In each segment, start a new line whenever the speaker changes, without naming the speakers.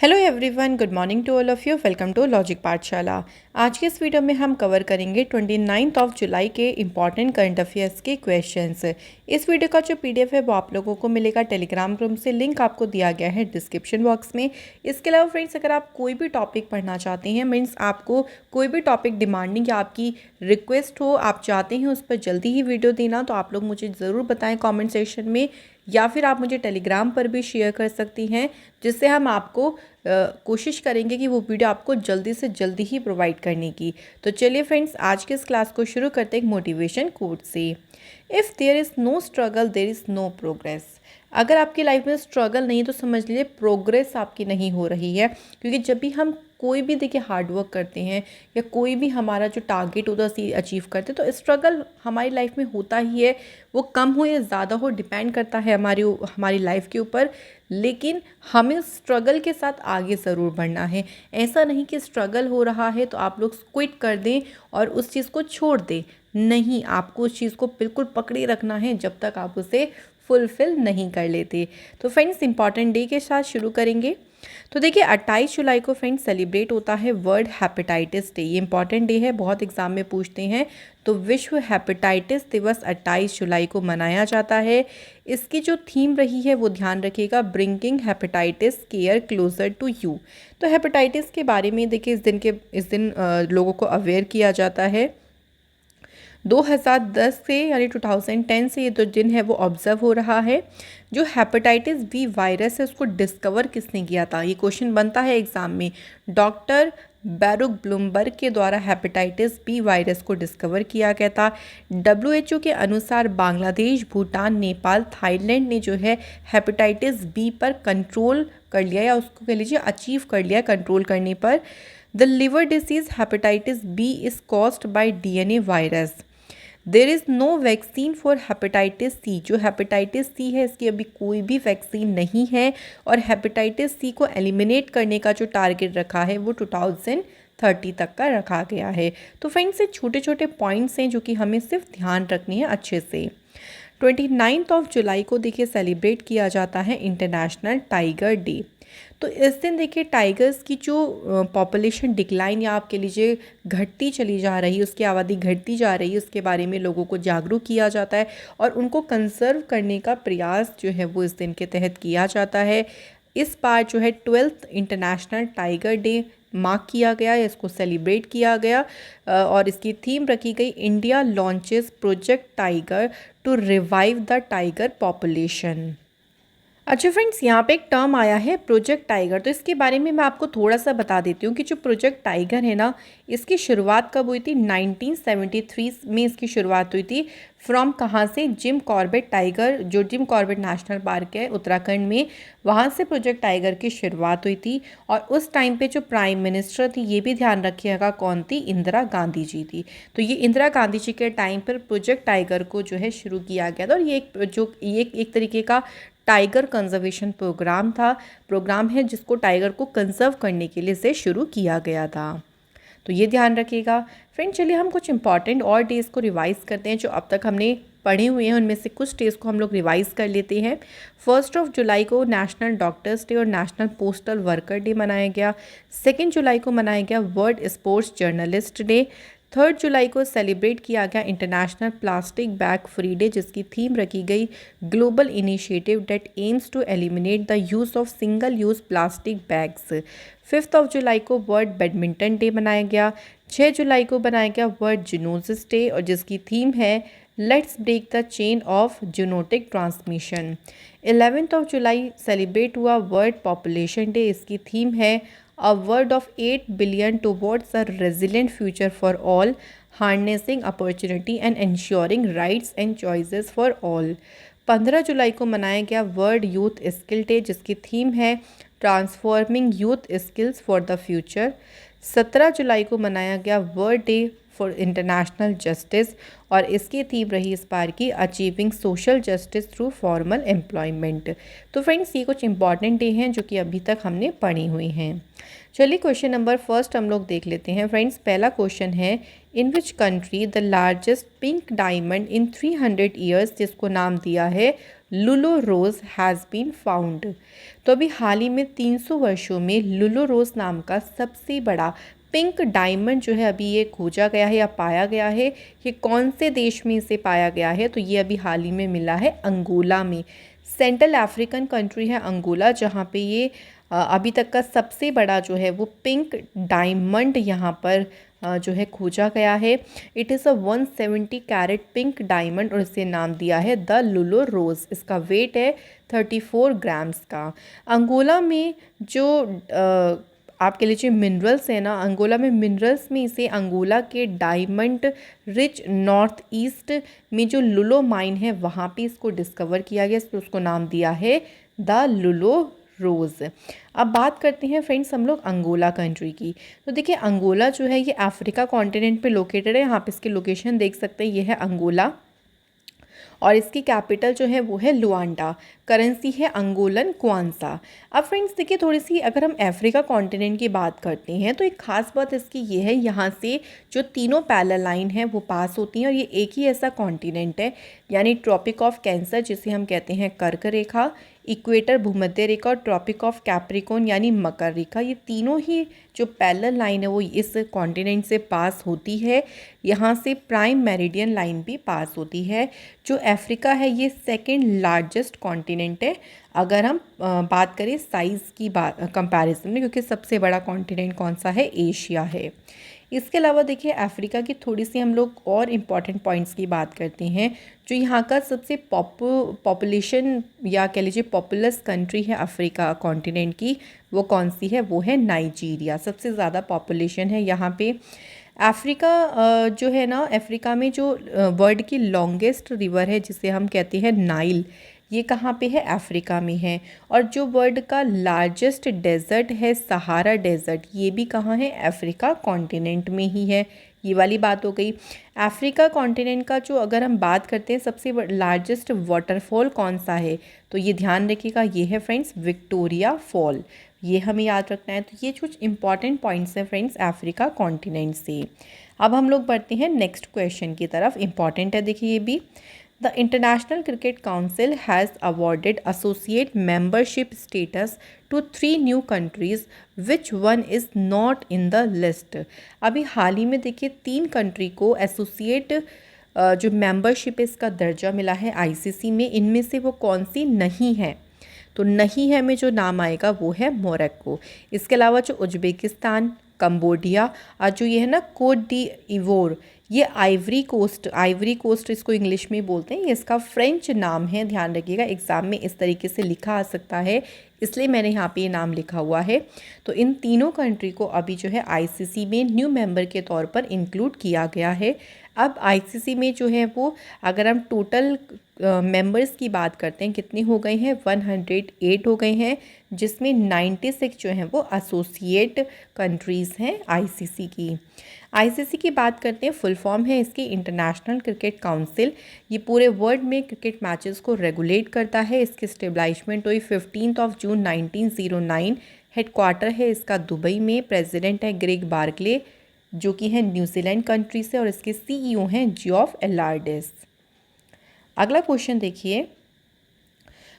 Hello everyone, good morning to all of you. Welcome to Logic Pathshala. आज के इस video में हम कवर करेंगे 29 जुलाई के इम्पॉर्टेंट करंट अफेयर्स के क्वेश्चंस। इस वीडियो का जो पीडीएफ है वो आप लोगों को मिलेगा टेलीग्राम ग्रुप से, लिंक आपको दिया गया है डिस्क्रिप्शन बॉक्स में। इसके अलावा फ्रेंड्स, अगर आप कोई भी टॉपिक पढ़ना चाहते हैं, मीन्स आपको कोई भी टॉपिक डिमांडिंग या आपकी रिक्वेस्ट हो, आप चाहते हैं उस पर जल्दी ही वीडियो देना, तो आप लोग मुझे ज़रूर बताएं कमेंट सेक्शन में, या फिर आप मुझे टेलीग्राम पर भी शेयर कर सकती हैं, जिससे हम आपको कोशिश करेंगे कि वो वीडियो आपको जल्दी से जल्दी ही प्रोवाइड करने की। तो चलिए फ्रेंड्स, आज के इस क्लास को शुरू करते हैं एक मोटिवेशन कोट से। If there is no struggle there is no progress. अगर आपकी लाइफ में स्ट्रगल नहीं तो समझ लीजिए प्रोग्रेस आपकी नहीं हो रही है, क्योंकि जब भी हम कोई भी देखिए हार्ड वर्क करते हैं या कोई भी हमारा जो टारगेट होता है अचीव करते हैं, तो स्ट्रगल हमारी लाइफ में होता ही है। वो कम हो या ज़्यादा हो डिपेंड करता है हमारी लाइफ के ऊपर, लेकिन हमें स्ट्रगल के साथ आगे ज़रूर बढ़ना है। ऐसा नहीं कि स्ट्रगल हो रहा है तो आप लोग क्विट कर दें और उस चीज़ को छोड़ दें। नहीं, आपको उस चीज़ को बिल्कुल पकड़े रखना है जब तक आप उसे फुलफ़िल नहीं कर लेते। तो फ्रेंड्स, इंपॉर्टेंट डे के साथ शुरू करेंगे। तो देखिए 28 जुलाई को फ्रेंड्स सेलिब्रेट होता है वर्ल्ड हेपेटाइटिस डे। ये इंपॉर्टेंट डे है, बहुत एग्जाम में पूछते हैं। तो विश्व हेपेटाइटिस दिवस 28 जुलाई को मनाया जाता है। इसकी जो थीम रही है वो ध्यान रखिएगा, bringing hepatitis care closer to you. तो हेपेटाइटिस के बारे में देखिए इस दिन लोगों को अवेयर किया जाता है। 2010 से यानी 2010 से ये जो दिन है वो ऑब्ज़र्व हो रहा है। जो हेपेटाइटिस बी वायरस है उसको डिस्कवर किसने किया था, ये क्वेश्चन बनता है एग्ज़ाम में। डॉक्टर बैरुक ब्लूमबर्ग के द्वारा हेपेटाइटिस बी वायरस को डिस्कवर किया गया था। WHO के अनुसार बांग्लादेश, भूटान, नेपाल, थाईलैंड ने जो है हेपेटाइटिस बी पर कंट्रोल कर लिया, या उसको कह लीजिए अचीव कर लिया कंट्रोल करने पर। The liver disease hepatitis B is caused by DNA virus. There is no vaccine for hepatitis C. जो हेपेटाइटिस सी है इसकी अभी कोई भी वैक्सीन नहीं है, और हेपेटाइटिस सी को एलिमिनेट करने का जो टारगेट रखा है वो 2030 तक का रखा गया है। तो फ्रेंड्स, ये छोटे छोटे पॉइंट्स हैं जो कि हमें सिर्फ ध्यान रखनी है अच्छे से। 29 जुलाई को देखिए सेलिब्रेट किया जाता है इंटरनेशनल टाइगर डे। तो इस दिन देखिए टाइगर्स की जो पॉपुलेशन डिक्लाइन या आप कह लीजिए घटती चली जा रही है, उसकी आबादी घटती जा रही है, उसके बारे में लोगों को जागरूक किया जाता है और उनको कंजर्व करने का प्रयास जो है वो इस दिन के तहत किया जाता है। इस बार जो है 12th international tiger day mark किया गया, इसको सेलिब्रेट किया गया, और इसकी थीम रखी गई India launches project tiger to revive the tiger population. अच्छा फ्रेंड्स, यहाँ पे एक टर्म आया है प्रोजेक्ट टाइगर। तो इसके बारे में मैं आपको थोड़ा सा बता देती हूँ कि जो प्रोजेक्ट टाइगर है ना, इसकी शुरुआत कब हुई थी। 1973 में इसकी शुरुआत हुई थी। फ्रॉम कहाँ से, जिम कॉर्बेट टाइगर, जो जिम कॉर्बेट नेशनल पार्क है उत्तराखंड में, वहाँ से प्रोजेक्ट टाइगर की शुरुआत हुई थी। और उस टाइम पे जो प्राइम मिनिस्टर थी, ये भी ध्यान रखिएगा कौन थी, इंदिरा गांधी जी थी। तो ये इंदिरा गांधी जी के टाइम पर प्रोजेक्ट टाइगर को जो है शुरू किया गया था, और ये एक तरीके का टाइगर कंजर्वेशन प्रोग्राम है जिसको टाइगर को कंजर्व करने के लिए से शुरू किया गया था। तो ये ध्यान रखिएगा। फ्रेंड, चलिए हम कुछ इंपॉर्टेंट और डेज़ को रिवाइज़ करते हैं जो अब तक हमने पढ़े हुए हैं। उनमें से कुछ डेज़ को हम लोग रिवाइज़ कर लेते हैं। 1 जुलाई को नेशनल डॉक्टर्स डे और नेशनल पोस्टल वर्कर डे मनाया गया। 2 जुलाई को मनाया गया वर्ल्ड स्पोर्ट्स जर्नलिस्ट डे। 3 जुलाई को सेलिब्रेट किया गया international plastic bag free day, जिसकी थीम रखी गई global initiative that aims to eliminate the use of single use plastic bags. 5 जुलाई को वर्ल्ड बैडमिंटन डे मनाया गया। 6 जुलाई को बनाया गया वर्ल्ड जूनोसिस डे, और जिसकी थीम है let's break the chain of zoonotic transmission. 11 जुलाई सेलिब्रेट हुआ वर्ल्ड पॉपुलेशन डे। इसकी थीम है A world of 8 billion towards a resilient future for all, harnessing opportunity and ensuring rights and choices for all। 15 जुलाई को मनाया गया world youth skill day, जिसकी theme है transforming youth skills for the future. 17 जुलाई को मनाया गया world day for international justice, और इसकी थीम रही इस बार की achieving social justice through formal employment. तो फ्रेंड्स, ये कुछ इंपॉर्टेंट डे हैं जो कि अभी तक हमने पढ़ी हुई हैं। चलिए क्वेश्चन नंबर फर्स्ट हम लोग देख लेते हैं। फ्रेंड्स, पहला क्वेश्चन है, in which country the largest pink diamond in 300 years, जिसको नाम दिया है Lulo rose has been found. तो अभी हाल ही में 300 वर्षों में लुलो रोज़ नाम का सबसे बड़ा पिंक डायमंड जो है अभी ये खोजा गया है या पाया गया है। ये कौन से देश में इसे पाया गया है? तो ये अभी हाल ही में मिला है अंगोला में। सेंट्रल अफ्रीकन कंट्री है अंगोला, जहाँ पे ये अभी तक का सबसे बड़ा जो है वो पिंक डायमंड यहाँ पर जो है खोजा गया है। It is a 170 carat pink diamond और इसे नाम दिया है द लुलो रोज़। इसका वेट है 34 ग्राम्स का। अंगोला में जो आप कह लीजिए मिनरल्स है ना, अंगोला में मिनरल्स में इसे अंगोला के डायमंड रिच नॉर्थ ईस्ट में जो लुलो माइन है वहाँ पे इसको डिस्कवर किया गया, इसको उसको नाम दिया है द लुलो रोज़। अब बात करते हैं फ्रेंड्स हम लोग अंगोला कंट्री की। तो देखिए अंगोला जो है ये अफ्रीका कॉन्टिनेंट पे लोकेटेड है। यहाँ पे इसकी लोकेशन देख सकते हैं, ये है अंगोला और इसकी कैपिटल जो है वो है लुआंडा। करेंसी है अंगोलन क्वांसा। अब फ्रेंड्स देखिए थोड़ी सी अगर हम अफ्रीका कॉन्टिनेंट की बात करते हैं तो एक खास बात इसकी ये है, यहाँ से जो तीनों पैरेलल लाइन है वो पास होती हैं और ये एक ही ऐसा कॉन्टिनेंट है, यानी ट्रॉपिक ऑफ कैंसर जिसे हम कहते हैं कर्क रेखा, इक्वेटर भूमध्य रेखा और ट्रॉपिक ऑफ कैप्रिकॉर्न यानी मकर रेखा, ये तीनों ही जो पैरेलल लाइन है वो इस कॉन्टिनेंट से पास होती है। यहाँ से प्राइम मेरिडियन लाइन भी पास होती है। जो अफ्रीका है ये सेकंड लार्जेस्ट कॉन्टिनेंट है अगर हम बात करें साइज़ की बात कंपैरिजन में, क्योंकि सबसे बड़ा कॉन्टिनेंट कौन सा है? एशिया है। इसके अलावा देखिए अफ्रीका की थोड़ी सी हम लोग और इम्पॉर्टेंट पॉइंट्स की बात करते हैं। जो यहाँ का सबसे पॉपुलेशन या कह लीजिए पॉपुलस कंट्री है अफ्रीका कॉन्टिनेंट की, वो कौन सी है? वो है नाइजीरिया। सबसे ज़्यादा पॉपुलेशन है यहाँ पे। अफ्रीका जो है ना, अफ्रीका में जो वर्ल्ड की लॉन्गेस्ट रिवर है जिसे हम कहते हैं नाइल, ये कहाँ पे है? अफ्रीका में है। और जो वर्ल्ड का लार्जेस्ट डेजर्ट है सहारा डेजर्ट, ये भी कहाँ है? अफ्रीका कॉन्टिनेंट में ही है। ये वाली बात हो गई। अफ्रीका कॉन्टिनेंट का जो अगर हम बात करते हैं सबसे लार्जेस्ट वाटरफॉल कौन सा है, तो ये ध्यान रखिएगा, ये है फ्रेंड्स विक्टोरिया फॉल। ये हमें याद रखना है। तो ये कुछ इंपॉर्टेंट पॉइंट्स हैं फ्रेंड्स अफ्रीका कॉन्टिनेंट से। अब हम लोग बढ़ते हैं नेक्स्ट क्वेश्चन की तरफ। इंपॉर्टेंट है देखिए ये भी। The International Cricket Council has awarded associate membership status to 3 new countries. Which one is not in the list? अभी हाल ही में देखिए 3 कंट्री को एसोसिएट जो मेंबरशिप है इसका दर्जा मिला है आईसीसी में। इनमें से वो कौन सी नहीं है? तो नहीं है में जो नाम आएगा वो है मोरक्को। इसके अलावा जो उज्बेकिस्तान, कंबोडिया और जो ये है ना कोट डी इवोर, ये आइवरी कोस्ट इसको इंग्लिश में बोलते हैं, ये इसका फ्रेंच नाम है। ध्यान रखिएगा एग्ज़ाम में इस तरीके से लिखा आ सकता है, इसलिए मैंने यहाँ पे ये नाम लिखा हुआ है। तो इन तीनों कंट्री को अभी जो है आईसीसी में न्यू मेंबर के तौर पर इंक्लूड किया गया है। अब आईसीसी में जो है वो अगर हम टोटल मेंबर्स की बात करते हैं कितने हो गए हैं? 108 हो गए हैं, जिसमें 96 जो हैं वो एसोसिएट कंट्रीज़ हैं आईसीसी की। आईसीसी की बात करते हैं, फुल फॉर्म है इसकी इंटरनेशनल क्रिकेट काउंसिल। ये पूरे वर्ल्ड में क्रिकेट मैचेस को रेगुलेट करता है। इसकी स्टेब्लिशमेंट हुई 15 जून 1909। हेडक्वार्टर है इसका दुबई में। प्रेसिडेंट है ग्रेग बार्कले जो कि है न्यूजीलैंड कंट्री से और इसके सीईओ हैं जियोफ एलार्डिस। अगला क्वेश्चन देखिए।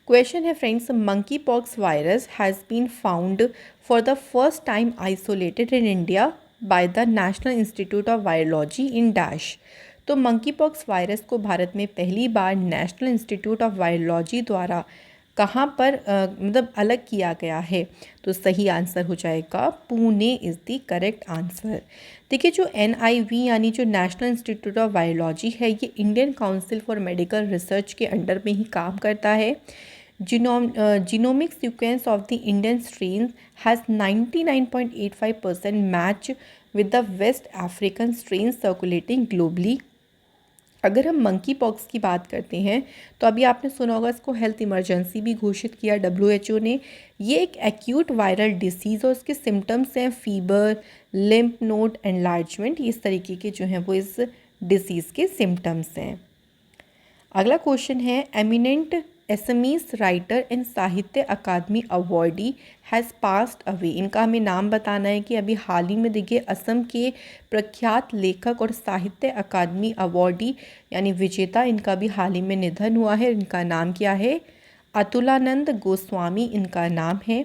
क्वेश्चन है friends, monkey pox virus has been found for the first time isolated in India by the national institute of virology in dash. तो मंकी पॉक्स वायरस को भारत में पहली बार नेशनल इंस्टीट्यूट ऑफ वायरोलॉजी द्वारा कहाँ पर मतलब अलग किया गया है? तो सही आंसर हो जाएगा Pune is the correct answer. देखिए जो NIV यानी जो नेशनल इंस्टीट्यूट ऑफ वायरोलॉजी है, ये Indian council for medical research के अंडर में ही काम करता है। Genomic sequence of the Indian strain has 99.85% match with the west African strain circulating globally. अगर हम मंकी पॉक्स की बात करते हैं तो अभी आपने सुना होगा इसको हेल्थ इमरजेंसी भी घोषित किया WHO ने। ये एक एक्यूट वायरल डिसीज़ और इसके सिम्टम्स हैं फीवर, लिम्फ नोड एनलार्जमेंट, इस तरीके के जो हैं वो इस डिसीज़ के सिम्टम्स हैं। अगला क्वेश्चन है, एमिनेंट एसमीज राइटर एंड साहित्य अकादमी अवॉर्डी हैज़ पास्ड अवे। इनका हमें नाम बताना है कि अभी हाल ही में देखिए असम के प्रख्यात लेखक और साहित्य अकादमी अवॉर्डी यानी विजेता, इनका भी हाल ही में निधन हुआ है। इनका नाम क्या है? अतुलानंद गोस्वामी इनका नाम है।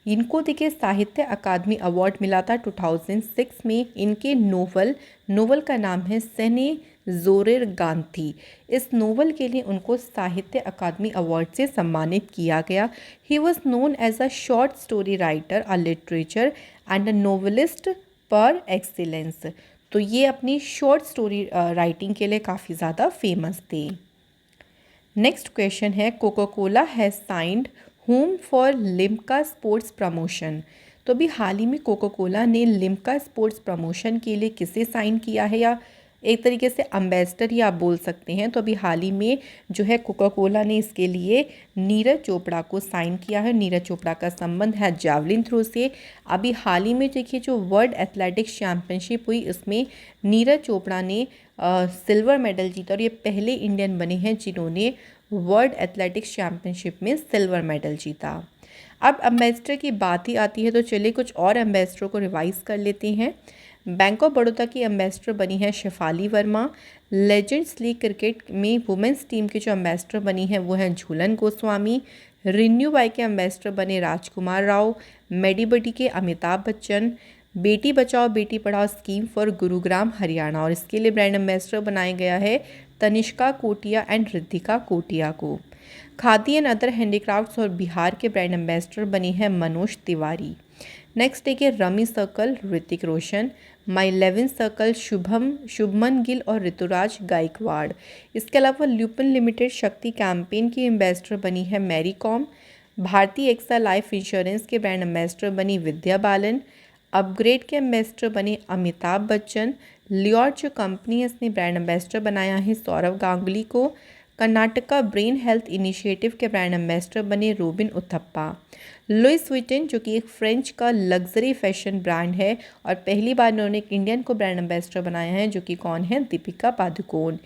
इनको देखिए साहित्य अकादमी अवार्ड मिला था 2006 में। इनके नोवेल का नाम है सेने जोरेर गांधी। इस नोवेल के लिए उनको साहित्य अकादमी अवार्ड से सम्मानित किया गया। He was known as a short story writer, a literature and a novelist par excellence. तो ये अपनी शॉर्ट स्टोरी राइटिंग के लिए काफ़ी ज़्यादा फेमस थे। नेक्स्ट क्वेश्चन है, Coca Cola has signed home for Limca sports promotion. तो अभी हाल ही में कोका कोला ने लिम्का स्पोर्ट्स प्रमोशन के लिए किसे साइन किया है, या एक तरीके से अम्बेसडर ही आप बोल सकते हैं। तो अभी हाल ही में जो है कोका कोला ने इसके लिए नीरज चोपड़ा को साइन किया है। नीरज चोपड़ा का संबंध है जैवलिन थ्रो से। अभी हाल ही में देखिए जो वर्ल्ड एथलेटिक्स चैम्पियनशिप हुई, उसमें नीरज चोपड़ा ने सिल्वर मेडल जीता और ये पहले इंडियन बने हैं जिन्होंने वर्ल्ड एथलेटिक्स चैम्पियनशिप में सिल्वर मेडल जीता। अब एम्बेसडर की बात ही आती है तो चलिए कुछ और एम्बेसडरों को रिवाइज कर लेते हैं। बैंक ऑफ बड़ौदा की एम्बेसडर बनी है Shefali Verma. Legends league cricket में वुमेंस टीम की जो एम्बेसडर बनी है वो हैं झूलन गोस्वामी। रिन्यू बाई के एम्बेसडर बने राजकुमार राव। मेडीबडी के अमिताभ बच्चन। बेटी बचाओ बेटी पढ़ाओ स्कीम फॉर गुरुग्राम हरियाणा, और इसके लिए ब्रांड एम्बेसडर बनाया गया है तनिष्का कोटिया एंड रिद्धिका कोटिया को। खादी एंड अदर हैंडीक्राफ्ट्स और बिहार के ब्रांड एम्बेसडर बनी है मनोज तिवारी। नेक्स्ट देखिए रमी सर्कल ऋतिक रोशन। माई 11 सर्कल शुभमन गिल और ऋतुराज गायकवाड़। इसके अलावा ल्यूपिन लिमिटेड शक्ति कैंपेन की एम्बेसडर बनी है मैरी कॉम। भारतीय एक्सा लाइफ इंश्योरेंस के ब्रांड एम्बेसडर बनी विद्या बालन। अपग्रेड के एम्बेसडर बने अमिताभ बच्चन। लियोर जो कंपनी है इसने ब्रांड एम्बेसडर बनाया है सौरव गांगुली को। कर्नाटका ब्रेन हेल्थ इनिशिएटिव के ब्रांड एम्बेसडर बने रोबिन उथप्पा। लुइस विटन जो कि एक फ्रेंच का लग्जरी फैशन ब्रांड है और पहली बार उन्होंने एक इंडियन को ब्रांड एम्बेसडर बनाया है, जो कि कौन है? दीपिका पादुकोण।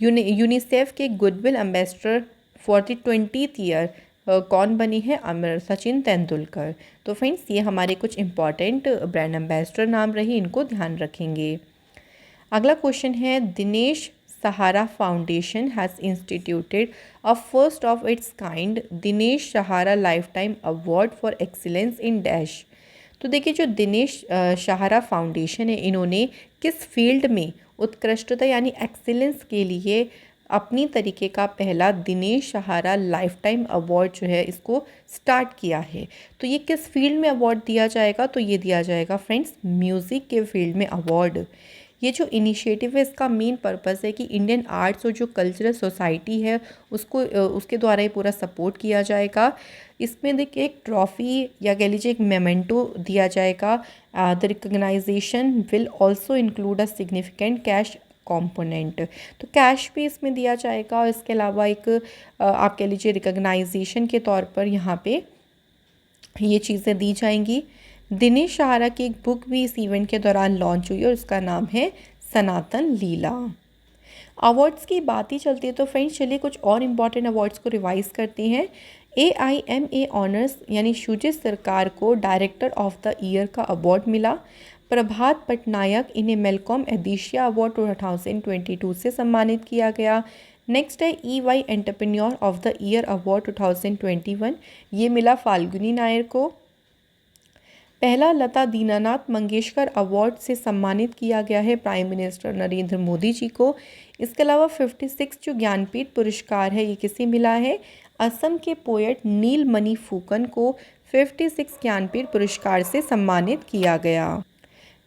यूनिसेफ के goodwill ambassador for the 20th year कौन बनी है? सचिन तेंदुलकर। तो फ्रेंड्स ये हमारे कुछ इंपॉर्टेंट ब्रांड एम्बेसडर नाम रहे, इनको ध्यान रखेंगे। अगला क्वेश्चन है, Dinesh Sahara foundation has instituted a first of its kind Dinesh Sahara lifetime award for excellence in dash. तो देखिए जो दिनेश सहारा फाउंडेशन है, इन्होंने किस फील्ड में उत्कृष्टता यानी एक्सीलेंस के लिए अपनी तरीके का पहला Dinesh Sahara lifetime award जो है इसको स्टार्ट किया है। तो ये किस फील्ड में अवार्ड दिया जाएगा? तो ये दिया जाएगा फ्रेंड्स म्यूज़िक के फील्ड में अवार्ड। ये जो इनिशिएटिव है इसका मेन पर्पस है कि इंडियन आर्ट्स और जो कल्चरल सोसाइटी है उसको उसके द्वारा ही पूरा सपोर्ट किया जाएगा। इसमें देखिए एक ट्रॉफ़ी या कह लीजिए एक मेमेंटो दिया जाएगा। The recognisation will also include a significant cash component. तो कैश भी इसमें दिया जाएगा और इसके अलावा एक आप कह लीजिए रिकग्नाइजेशन के तौर पर यहाँ पे ये चीज़ें दी जाएंगी। दिनेश सहारा की एक बुक भी इस इवेंट के दौरान लॉन्च हुई और उसका नाम है सनातन लीला। अवार्ड्स की बात ही चलती है तो फ्रेंड्स चलिए कुछ और इम्पॉर्टेंट अवार्ड्स को रिवाइज करते हैं। AIMA ऑनर्स यानी शुजित सरकार को डायरेक्टर ऑफ द ईयर का अवार्ड मिला। प्रभात पटनायक इन्हें मेलकॉम एडिशिया अवार्ड 2022 से सम्मानित किया गया। नेक्स्ट है EY entrepreneur of the year award 2021, ये मिला फाल्गुनी नायर को। पहला लता दीनानाथ मंगेशकर अवार्ड से सम्मानित किया गया है प्राइम मिनिस्टर नरेंद्र मोदी जी को। इसके अलावा 56 जो ज्ञानपीठ पुरस्कार है ये किसे मिला है? असम के पोएट नीलमणि फुकन को 56 ज्ञानपीठ पुरस्कार से सम्मानित किया गया।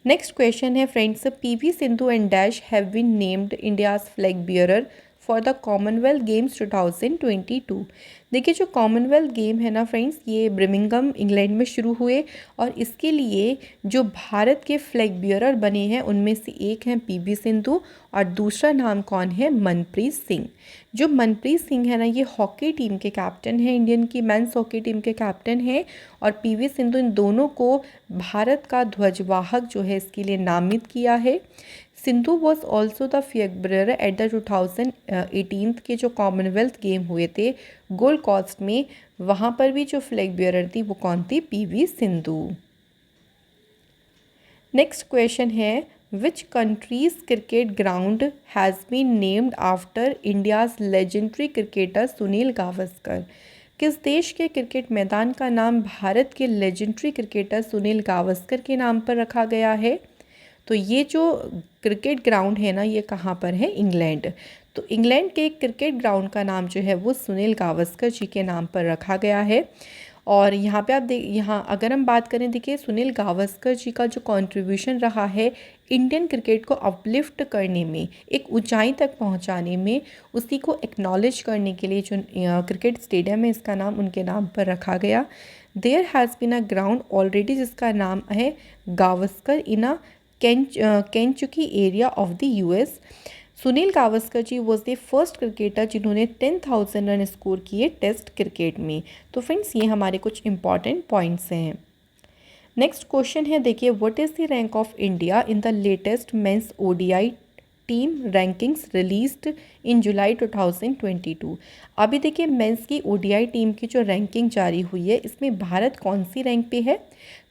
नेक्स्ट क्वेश्चन है friends, PV Sindhu and dash have been named India's flag bearer for the Commonwealth Games 2022। देखिए जो कॉमनवेल्थ गेम है ना फ्रेंड्स, ये ब्रिमिंघम इंग्लैंड में शुरू हुए और इसके लिए जो भारत के फ्लैग बियरर बने हैं उनमें से एक हैं PV सिंधु और दूसरा नाम कौन है? मनप्रीत सिंह। जो मनप्रीत सिंह है ना ये हॉकी टीम के कैप्टन हैं, इंडियन की मेंस हॉकी टीम के कैप्टन हैं, और PV सिंधु इन दोनों को भारत का ध्वजवाहक जो है इसके लिए नामित किया है। Sindhu was also the flag bearer at the 2018 के जो कॉमनवेल्थ गेम हुए थे गोल्ड गोल्ड कोस्ट में, वहाँ पर भी जो फ्लैग बियरर थी वो कौन थी? पीवी सिंधु। नेक्स्ट क्वेश्चन है, which country's cricket ground has been named after India's legendary cricketer Sunil Gavaskar? किस देश के क्रिकेट मैदान का नाम भारत के लेजेंडरी क्रिकेटर सुनील गावस्कर के नाम पर रखा गया है? तो ये जो क्रिकेट ग्राउंड है ना, ये कहाँ पर है? इंग्लैंड। तो इंग्लैंड के क्रिकेट ग्राउंड का नाम जो है वो सुनील गावस्कर जी के नाम पर रखा गया है। और यहाँ पे आप यहाँ अगर हम बात करें, देखिए सुनील गावस्कर जी का जो कंट्रीब्यूशन रहा है इंडियन क्रिकेट को अपलिफ्ट करने में, एक ऊंचाई तक पहुँचाने में, उसी को एक्नॉलेज करने के लिए जो क्रिकेट स्टेडियम है इसका नाम उनके नाम पर रखा गया। There has been a ground already जिसका नाम है Gavaskar in a Kentucky area of the US. Sunil Gavaskar ji was the first cricketer जिन्होंने 10,000 रन स्कोर किए टेस्ट क्रिकेट में। तो फ्रेंड्स ये हमारे कुछ इंपॉर्टेंट पॉइंट्स हैं। नेक्स्ट क्वेश्चन है, देखिए what is the rank of India in the latest men's ODI team rankings released in July 2022। अभी देखिए मेंस की ओडीआई टीम की जो रैंकिंग जारी हुई है इसमें भारत कौन सी रैंक पे है?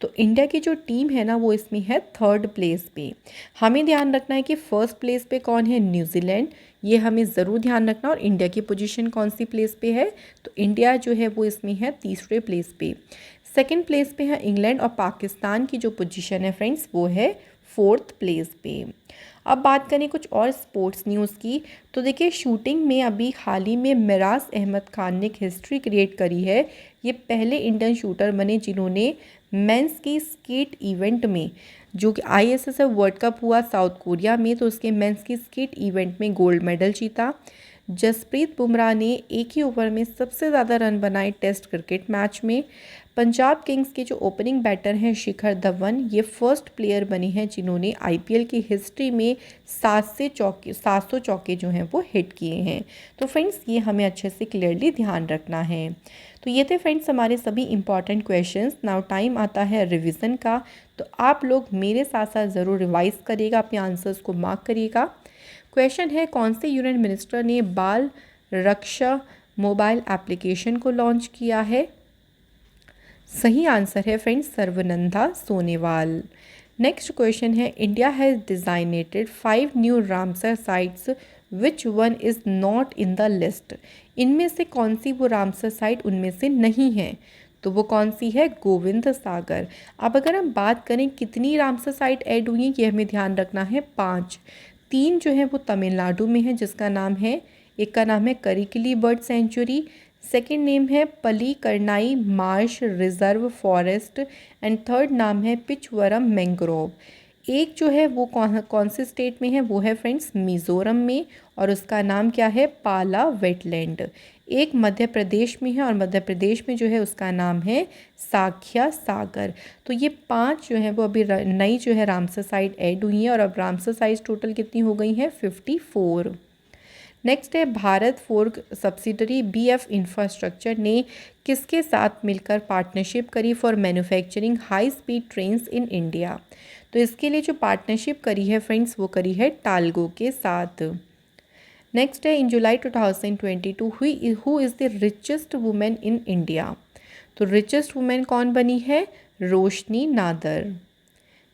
तो इंडिया की जो टीम है ना वो इसमें है 3rd प्लेस पे। हमें ध्यान रखना है कि 1st प्लेस पे कौन है? न्यूजीलैंड, ये हमें ज़रूर ध्यान रखना। और इंडिया की पोजीशन कौन सी प्लेस पे है? तो इंडिया जो है वो इसमें है 3रे प्लेस पे। 2nd प्लेस पे है इंग्लैंड और पाकिस्तान की जो पोजीशन है फ्रेंड्स वो है 4th प्लेस पे। अब बात करें कुछ और स्पोर्ट्स न्यूज़ की, तो देखिए शूटिंग में अभी हाल ही में मिराज अहमद खान ने एक हिस्ट्री क्रिएट करी है। ये पहले इंडियन शूटर बने जिन्होंने मेंस की स्केट इवेंट में, जो कि ISSF वर्ल्ड कप हुआ साउथ कोरिया में, तो उसके मेंस की स्केट इवेंट में गोल्ड मेडल जीता। जसप्रीत बुमराह ने एक ही ओवर में सबसे ज़्यादा रन बनाए टेस्ट क्रिकेट मैच में। पंजाब किंग्स के जो ओपनिंग बैटर हैं शिखर धवन, ये फर्स्ट प्लेयर बने हैं जिन्होंने IPL की हिस्ट्री में 700 चौके जो हैं वो हिट किए हैं। तो फ्रेंड्स ये हमें अच्छे से क्लियरली ध्यान रखना है। तो ये थे फ्रेंड्स हमारे सभी इंपॉर्टेंट क्वेश्चंस। नाउ टाइम आता है रिवीजन का, तो आप लोग मेरे साथ साथ ज़रूर रिवाइज करिएगा, अपने आंसर्स को मार्क करिएगा। क्वेश्चन है, कौन से यूनियन मिनिस्टर ने बाल रक्षा मोबाइल एप्लीकेशन को लॉन्च किया है? सही आंसर है friends Sarbananda Sonowal. Next question है, India has designated 5 new Ramsar sites, which one is not in the list? इनमें से कौन सी वो रामसर साइट उनमें से नहीं है? तो वो कौन सी है? गोविंद सागर। अब अगर हम बात करें कितनी रामसर साइट ऐड हुई हैं, ये हमें ध्यान रखना है 5। 3 जो है वो तमिलनाडु में है जिसका नाम है, एक का नाम है Karikili bird sanctuary, second name है Pallikaranai marsh reserve forest and third नाम है पिचवरम मैंग्रोव। एक जो है वो कौन से स्टेट में है? वो है फ्रेंड्स मिज़ोरम में, और उसका नाम क्या है? पाला वेटलैंड। एक मध्य प्रदेश में है और मध्य प्रदेश में जो है उसका नाम है साख्या सागर। तो ये 5 जो है वो अभी नई जो है रामसर साइट ऐड हुई है, और अब रामसर साइट टोटल कितनी हो गई है? 54। नेक्स्ट है, भारत फोर्ग सब्सिडरी BF इंफ्रास्ट्रक्चर ने किसके साथ मिलकर पार्टनरशिप करी for manufacturing high speed trains in India? तो इसके लिए जो पार्टनरशिप करी है फ्रेंड्स वो करी है टालगो के साथ। नेक्स्ट है, in July 2022 who is the richest women in India? तो रिचेस्ट वुमेन कौन बनी है? रोशनी नादर।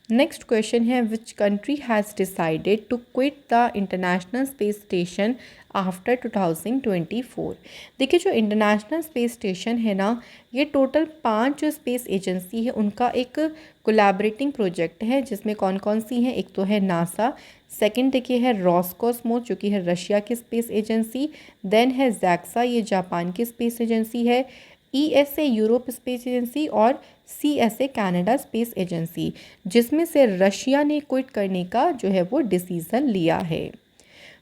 नेक्स्ट क्वेश्चन है, which country has decided to quit the international space station after 2024? देखिए जो इंटरनेशनल स्पेस स्टेशन है ना, ये टोटल 5 जो स्पेस एजेंसी है उनका एक कोलैबोरेटिंग प्रोजेक्ट है, जिसमें कौन कौन सी हैं? एक तो है नासा, सेकंड देखिए है रॉसकॉस्मोस जो कि है रशिया की स्पेस एजेंसी, देन है जैक्सा, ये जापान की स्पेस एजेंसी है, ESA यूरोप स्पेस एजेंसी, और CSA कनाडा स्पेस एजेंसी, जिसमें से रशिया ने क्विट करने का जो है वो डिसीज़न लिया है।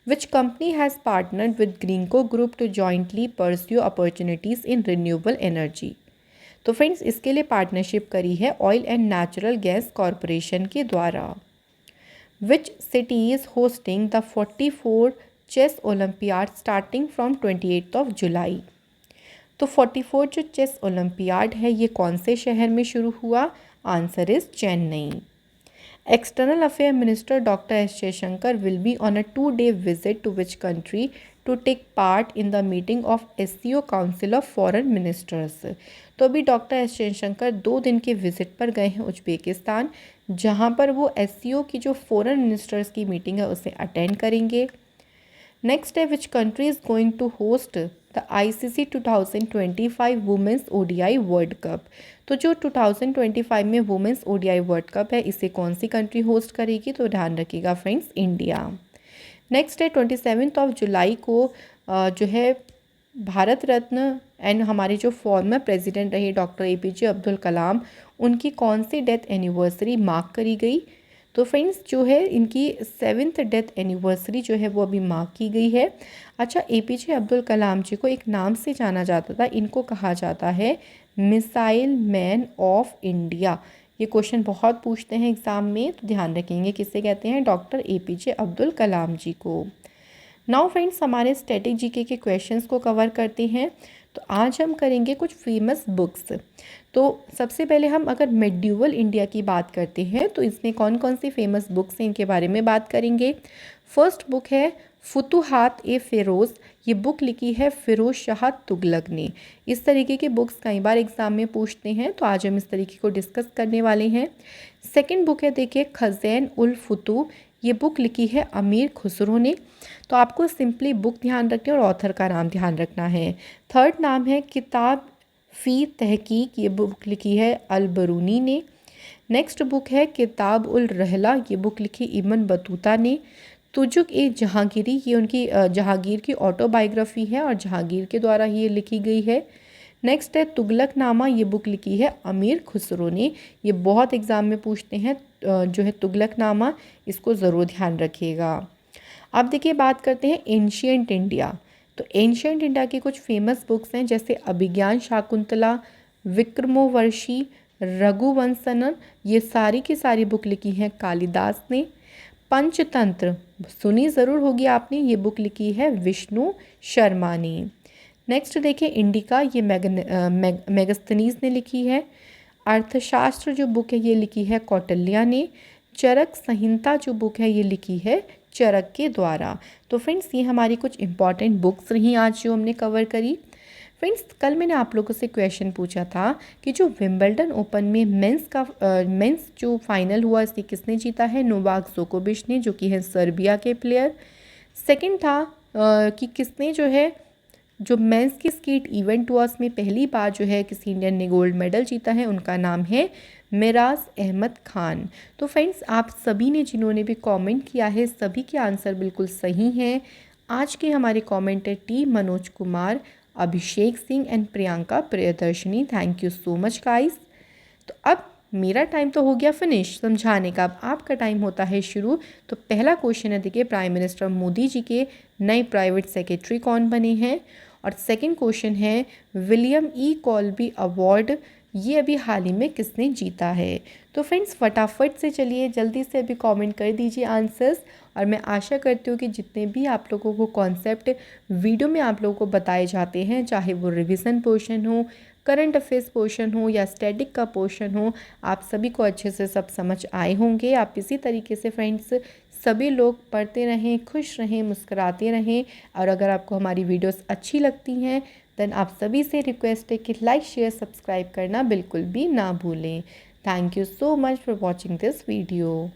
Which company has partnered with Greenko group to jointly pursue opportunities in renewable energy? तो फ्रेंड्स इसके लिए पार्टनरशिप करी है oil and natural gas corporation के द्वारा। Which city is hosting the 44 chess olympiad starting from 28 July? तो 44 जो चेस ओलंपियाड है ये कौन से शहर में शुरू हुआ? Answer is Chennai. External affair minister doctor S Jaishankar will be on a 2-day visit to which country to take part in the meeting of SCO council of foreign ministers. तो अभी डॉक्टर एस जयशंकर 2 दिन के विजिट पर गए हैं Uzbekistan, जहां पर वो SCO की जो फॉरेन मिनिस्टर्स की मीटिंग है उसे अटेंड करेंगे। नेक्स्ट है which country is going to host the ICC 2025 women's ODI world cup. तो जो 2025 में वुमेंस ODI वर्ल्ड कप है इसे कौन सी कंट्री होस्ट करेगी, तो ध्यान रखिएगा फ्रेंड्स, इंडिया। नेक्स्ट है 27 जुलाई को जो है भारत रत्न एंड हमारे जो फॉर्मर प्रेसिडेंट रहे डॉक्टर APJ अब्दुल कलाम, उनकी कौन सी डेथ एनिवर्सरी मार्क करी गई। तो फ्रेंड्स जो है इनकी 7th डेथ एनिवर्सरी जो है वो अभी मार्क की गई है। अच्छा, APJ अब्दुल कलाम जी को एक नाम से जाना जाता था, इनको कहा जाता है मिसाइल मैन ऑफ इंडिया। ये क्वेश्चन बहुत पूछते हैं एग्ज़ाम में, तो ध्यान रखेंगे किससे कहते हैं, डॉक्टर APJ अब्दुल कलाम जी को। नाउ फ्रेंड्स हमारे स्टैटिक GK के क्वेश्चंस को कवर करते हैं। तो आज हम करेंगे कुछ फेमस बुक्स। तो सबसे पहले हम अगर मेडिवल इंडिया की बात करते हैं तो इसमें कौन कौन सी फेमस बुक्स हैं इनके बारे में बात करेंगे। फर्स्ट बुक है फुतुहात ए फ़िरोज़, ये बुक लिखी है फ़िरोज़ शाह तुगलक ने। इस तरीके के बुक्स कई बार एग्ज़ाम में पूछते हैं, तो आज हम इस तरीके को डिस्कस करने वाले हैं। सेकंड बुक है देखिए खज़ैन उल फुतूह, ये बुक लिखी है अमीर खुसरो ने। तो आपको सिंपली बुक ध्यान रखना है और ऑथर का नाम ध्यान रखना है। थर्ड नाम है किताब फ़ी तहकीक, ये बुक लिखी है अल बरूनी ने। नेक्स्ट बुक है किताब उल रहला, ये बुक लिखी इब्न बतूता ने। तुजुक ए जहांगीरी, ये उनकी जहांगीर की ऑटोबायोग्राफी है और जहांगीर के द्वारा ये लिखी गई है। नेक्स्ट है तुगलकनामा, ये बुक लिखी है अमीर खुसरो ने। ये बहुत एग्ज़ाम में पूछते हैं जो है तुगलकनामा, इसको ज़रूर ध्यान रखिएगा। अब देखिए बात करते हैं एंशियंट इंडिया। तो एंशियंट इंडिया की कुछ फेमस बुक्स हैं जैसे अभिज्ञान शाकुंतला, विक्रमोर्वशी, रघुवंशनन, ये सारी की सारी बुक लिखी हैं कालिदास ने। पंचतंत्र सुनी ज़रूर होगी आपने, ये बुक लिखी है विष्णु शर्मा ने। नेक्स्ट देखिए इंडिका, ये मेगस्थनीज ने लिखी है। अर्थशास्त्र जो बुक है ये लिखी है कौटिल्य ने। चरक संहिता जो बुक है ये लिखी है चरक के द्वारा। तो फ्रेंड्स ये हमारी कुछ इंपॉर्टेंट बुक्स रही आज जो हमने कवर करी। फ्रेंड्स कल मैंने आप लोगों से क्वेश्चन पूछा था कि जो विंबलडन ओपन में मेंस जो फाइनल हुआ इसे किसने जीता है, नोवाक जोकोविच ने, जो कि है सर्बिया के प्लेयर। सेकंड था कि किसने जो है जो मेंस की स्कीट इवेंट हुआ उसमें पहली बार जो है किसी इंडियन ने गोल्ड मेडल जीता है, उनका नाम है मिराज अहमद खान। तो फ्रेंड्स आप सभी ने जिन्होंने भी कमेंट किया है सभी के आंसर बिल्कुल सही हैं। आज के हमारे commenter T Manoj Kumar, Abhishek Singh and Priyanka Priyadarshini. Thank you so much guys. तो अब मेरा टाइम तो हो गया फिनिश समझाने का, अब आपका टाइम होता है शुरू। तो पहला क्वेश्चन है देखिए प्राइम मिनिस्टर मोदी जी के नए प्राइवेट सेक्रेटरी कौन बने हैं। और सेकंड क्वेश्चन है विलियम ई कॉल्बी अवार्ड, ये अभी हाल ही में किसने जीता है। तो फ्रेंड्स फटाफट से चलिए जल्दी से अभी कमेंट कर दीजिए आंसर्स। और मैं आशा करती हूँ कि जितने भी आप लोगों को कॉन्सेप्ट वीडियो में आप लोगों को बताए जाते हैं, चाहे वो रिवीजन पोर्शन हो, करंट अफेयर्स पोर्शन हो या स्टैटिक का पोर्शन हो, आप सभी को अच्छे से सब समझ आए होंगे। आप इसी तरीके से फ्रेंड्स सभी लोग पढ़ते रहें, खुश रहें, मुस्कुराते रहें। और अगर आपको हमारी वीडियोस अच्छी लगती हैं देन आप सभी से रिक्वेस्ट है कि लाइक शेयर सब्सक्राइब करना बिल्कुल भी ना भूलें। Thank you so much for watching this video.